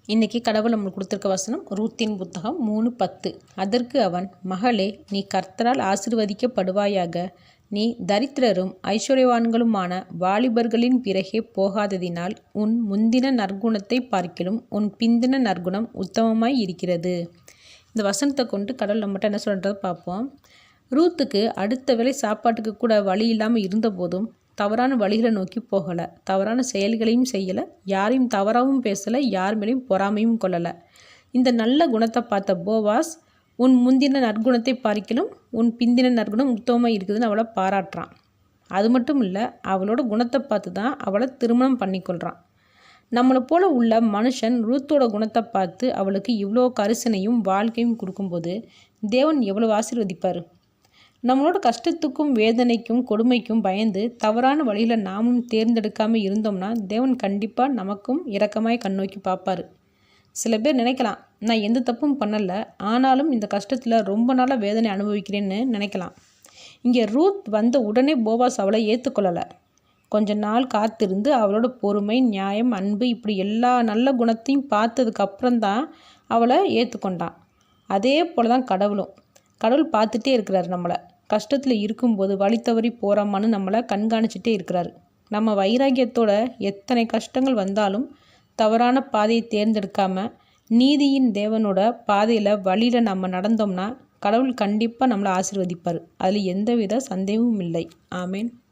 இன்றைக்கி கடவுள் நம்மளுக்கு கொடுத்துருக்க வசனம் ரூத்தின் புத்தகம் 3:10. அதற்கு அவன், மகளே, நீ கர்த்தரால் ஆசீர்வதிக்கப்படுவாயாக. நீ தரித்திரரும் ஐஸ்வர்யவான்களுமான வாலிபர்களின் பிறகே போகாததினால் உன் முந்தின நற்குணத்தை பார்க்கிலும் உன் பிந்தின நற்குணம் உத்தமமாய் இருக்கிறது. இந்த வசனத்தை கொண்டு கடவுள் நம்மகிட்ட என்ன சொல்கிறத பார்ப்போம். ரூத்துக்கு அடுத்த வேளை சாப்பாட்டுக்கு கூட வழி இல்லாமல் இருந்த போதும் தவறான வழிகளை நோக்கி போகலை, தவறான செயல்களையும் செய்யலை, யாரையும் தவறாகவும் பேசலை, யார் மேலேயும் பொறாமையும் கொள்ளலை. இந்த நல்ல குணத்தை பார்த்த போவாஸ், உன் முந்தின நற்குணத்தை பார்க்கிலும் உன் பிந்தின நற்குணம் உத்தமமாக இருக்குதுன்னு அவளை பாராட்டுறான். அது மட்டும் இல்லை, அவளோட குணத்தை பார்த்து தான் அவளை திருமணம் பண்ணிக்கொள்கிறான். நம்மளை போல உள்ள மனுஷன் ரூத்தோட குணத்தை பார்த்து அவளுக்கு இவ்வளோ கரிசனையும் வாழ்க்கையும் கொடுக்கும்போது தேவன் எவ்வளோ ஆசீர்வதிப்பார். நம்மளோட கஷ்டத்துக்கும் வேதனைக்கும் கொடுமைக்கும் பயந்து தவறான வழியில் நாமும் தேர்ந்தெடுக்காமல் இருந்தோம்னா தேவன் கண்டிப்பாக நமக்கும் இரக்கமாய் கண்ணோக்கி பார்ப்பார். சில பேர் நினைக்கலாம், நான் எந்த தப்பும் பண்ணலை, ஆனாலும் இந்த கஷ்டத்தில் ரொம்ப நாளாக வேதனை அனுபவிக்கிறேன்னு நினைக்கலாம். இங்கே ரூத் வந்த உடனே போவாஸ் அவளை ஏற்றுக்கொள்ளலை. கொஞ்ச நாள் காத்திருந்து அவளோட பொறுமை, நியாயம், அன்பு இப்படி எல்லா நல்ல குணத்தையும் பார்த்ததுக்கு அப்புறம்தான் அவளை ஏற்றுக்கொண்டான். அதே போல் தான் கடவுள் பார்த்துட்டே இருக்கிறார். நம்மளை கஷ்டத்தில் இருக்கும்போது வழி தவறி போகிறோமான்னு நம்மளை கண்காணிச்சிட்டே இருக்கிறாரு. நம்ம வைராக்கியத்தோட எத்தனை கஷ்டங்கள் வந்தாலும் தவறான பாதையை தேர்ந்தெடுக்காமல் நீதியின் தேவனோட பாதையில் வழியில் நம்ம நடந்தோம்னா கடவுள் கண்டிப்பாக நம்மளை ஆசீர்வதிப்பார். அதில் எந்தவித சந்தேகமும் இல்லை. ஆமேன்.